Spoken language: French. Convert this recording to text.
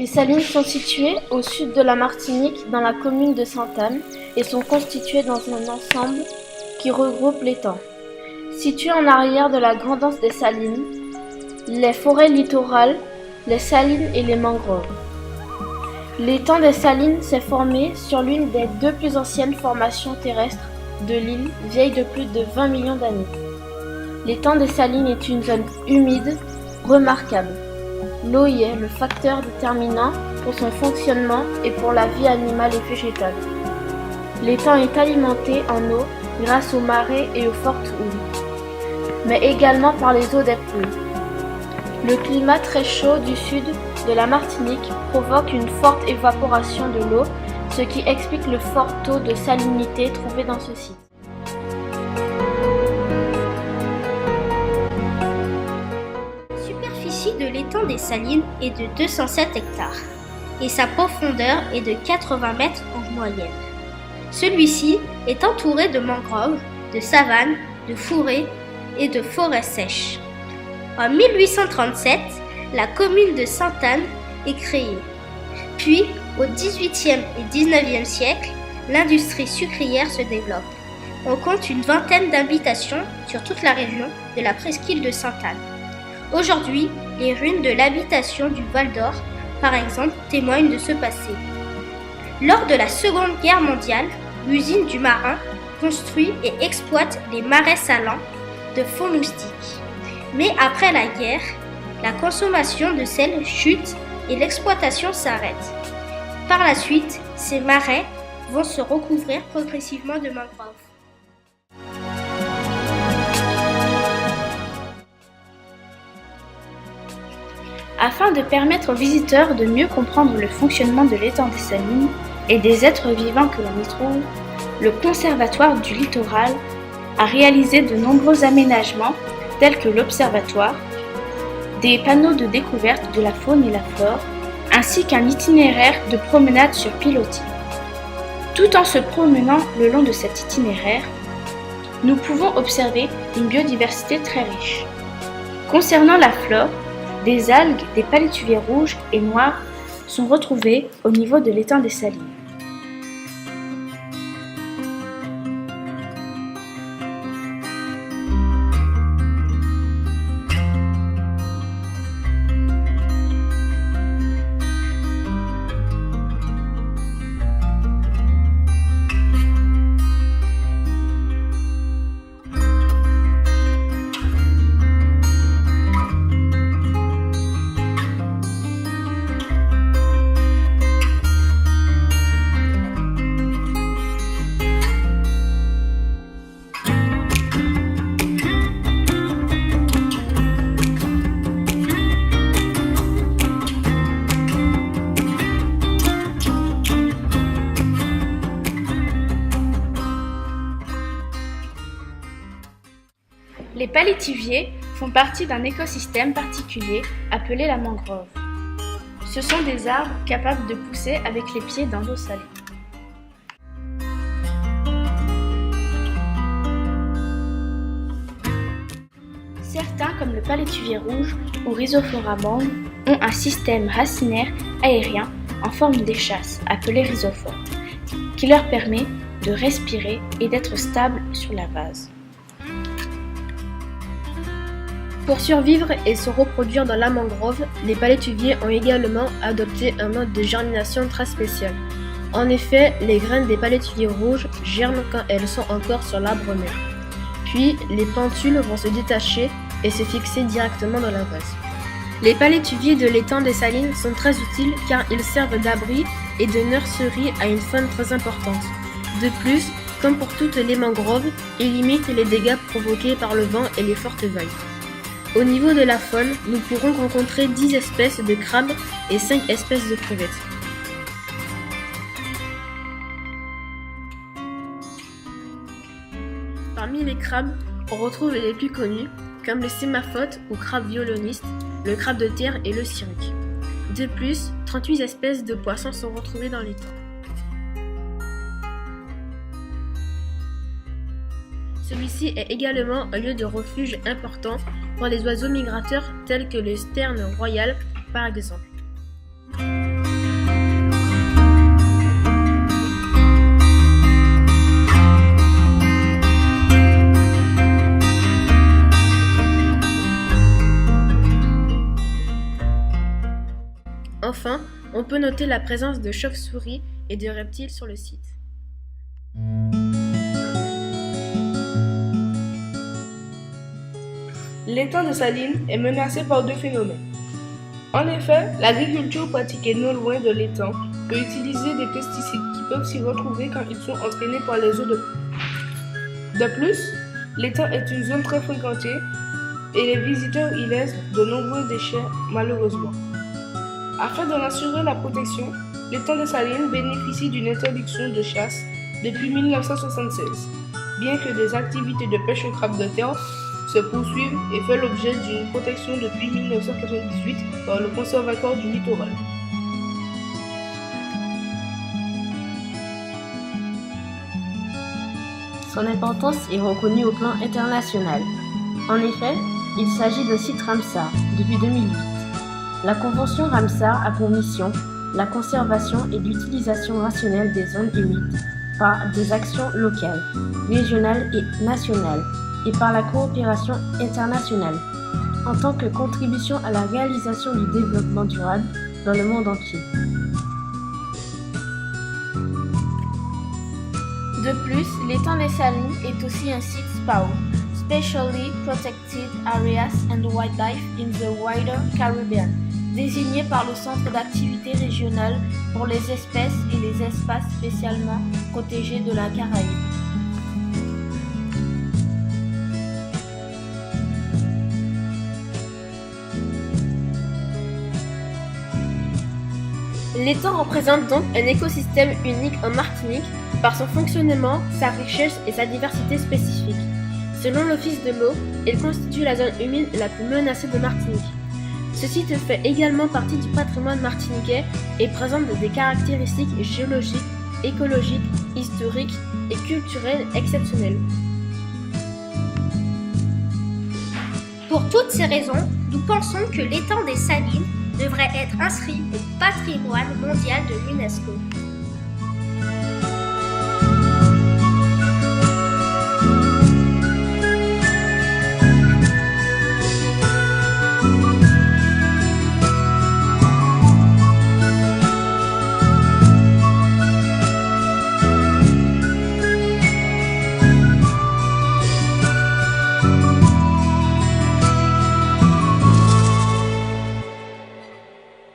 Les salines sont situées au sud de la Martinique, dans la commune de Sainte-Anne, et sont constituées dans un ensemble qui regroupe l'étang. Situé en arrière de la grande anse des salines, les forêts littorales, les salines et les mangroves. L'étang des salines s'est formé sur l'une des deux plus anciennes formations terrestres de l'île, vieille de plus de 20 millions d'années. L'étang des salines est une zone humide remarquable. L'eau y est le facteur déterminant pour son fonctionnement et pour la vie animale et végétale. L'étang est alimenté en eau grâce aux marais et aux fortes houles, mais également par les eaux des pluies. Le climat très chaud du sud de la Martinique provoque une forte évaporation de l'eau, ce qui explique le fort taux de salinité trouvé dans ce site. La superficie de l'étang des Salines est de 207 hectares et sa profondeur est de 80 mètres en moyenne. Celui-ci est entouré de mangroves, de savanes, de fourrés et de forêts sèches. En 1837, la commune de Sainte-Anne est créée. Puis, au XVIIIe et XIXe siècle, l'industrie sucrière se développe. On compte une vingtaine d'habitations sur toute la région de la presqu'île de Sainte-Anne. Aujourd'hui, les ruines de l'habitation du Val d'Or, par exemple, témoignent de ce passé. Lors de la Seconde Guerre mondiale, l'usine du Marin construit et exploite les marais salants de faux moustiques. Mais après la guerre, la consommation de sel chute et l'exploitation s'arrête. Par la suite, ces marais vont se recouvrir progressivement de mangroves. Afin de permettre aux visiteurs de mieux comprendre le fonctionnement de l'étang des Salines et des êtres vivants que l'on y trouve, le Conservatoire du littoral a réalisé de nombreux aménagements tels que l'observatoire, des panneaux de découverte de la faune et la flore, ainsi qu'un itinéraire de promenade sur pilotis. Tout en se promenant le long de cet itinéraire, nous pouvons observer une biodiversité très riche. Concernant la flore, des algues, des palétuviers rouges et noirs sont retrouvés au niveau de l'étang des Salines. Les palétuviers font partie d'un écosystème particulier appelé la mangrove. Ce sont des arbres capables de pousser avec les pieds dans l'eau salée. Certains, comme le palétuvier rouge ou Rhizophlora mangue, ont un système racinaire aérien en forme d'échasse, appelé rhizophore, qui leur permet de respirer et d'être stables sur la vase. Pour survivre et se reproduire dans la mangrove, les palétuviers ont également adopté un mode de germination très spécial. En effet, les graines des palétuviers rouges germent quand elles sont encore sur l'arbre mère. Puis, les pentules vont se détacher et se fixer directement dans la vase. Les palétuviers de l'étang des Salines sont très utiles car ils servent d'abri et de nurserie à une faune très importante. De plus, comme pour toutes les mangroves, ils limitent les dégâts provoqués par le vent et les fortes vagues. Au niveau de la faune, nous pourrons rencontrer 10 espèces de crabes et 5 espèces de crevettes. Parmi les crabes, on retrouve les plus connus, comme le sémaphote ou crabe violoniste, le crabe de terre et le cirque. De plus, 38 espèces de poissons sont retrouvées dans l'étang. Celui-ci est également un lieu de refuge important pour les oiseaux migrateurs tels que le sterne royal par exemple. Enfin, on peut noter la présence de chauves-souris et de reptiles sur le site. L'étang de Salines est menacé par deux phénomènes. En effet, l'agriculture pratiquée non loin de l'étang peut utiliser des pesticides qui peuvent s'y retrouver quand ils sont entraînés par les eaux de pluie. De plus, l'étang est une zone très fréquentée et les visiteurs y laissent de nombreux déchets malheureusement. Afin d'en assurer la protection, l'étang de Salines bénéficie d'une interdiction de chasse depuis 1976, bien que des activités de pêche au crabe de terre se poursuivent et fait l'objet d'une protection depuis 1998 par le Conservatoire du littoral. Son importance est reconnue au plan international. En effet, il s'agit d'un site Ramsar depuis 2008. La Convention Ramsar a pour mission la conservation et l'utilisation rationnelle des zones humides par des actions locales, régionales et nationales, et par la coopération internationale, en tant que contribution à la réalisation du développement durable dans le monde entier. De plus, l'étang des Salines est aussi un site SPAO, Specially Protected Areas and Wildlife in the Wider Caribbean, désigné par le Centre d'activité régional pour les espèces et les espaces spécialement protégés de la Caraïbe. L'étang représente donc un écosystème unique en Martinique par son fonctionnement, sa richesse et sa diversité spécifique. Selon l'Office de l'eau, il constitue la zone humide la plus menacée de Martinique. Ce site fait également partie du patrimoine martiniquais et présente des caractéristiques géologiques, écologiques, historiques et culturelles exceptionnelles. Pour toutes ces raisons, nous pensons que l'étang des Salines devrait être inscrit au patrimoine mondial de l'UNESCO.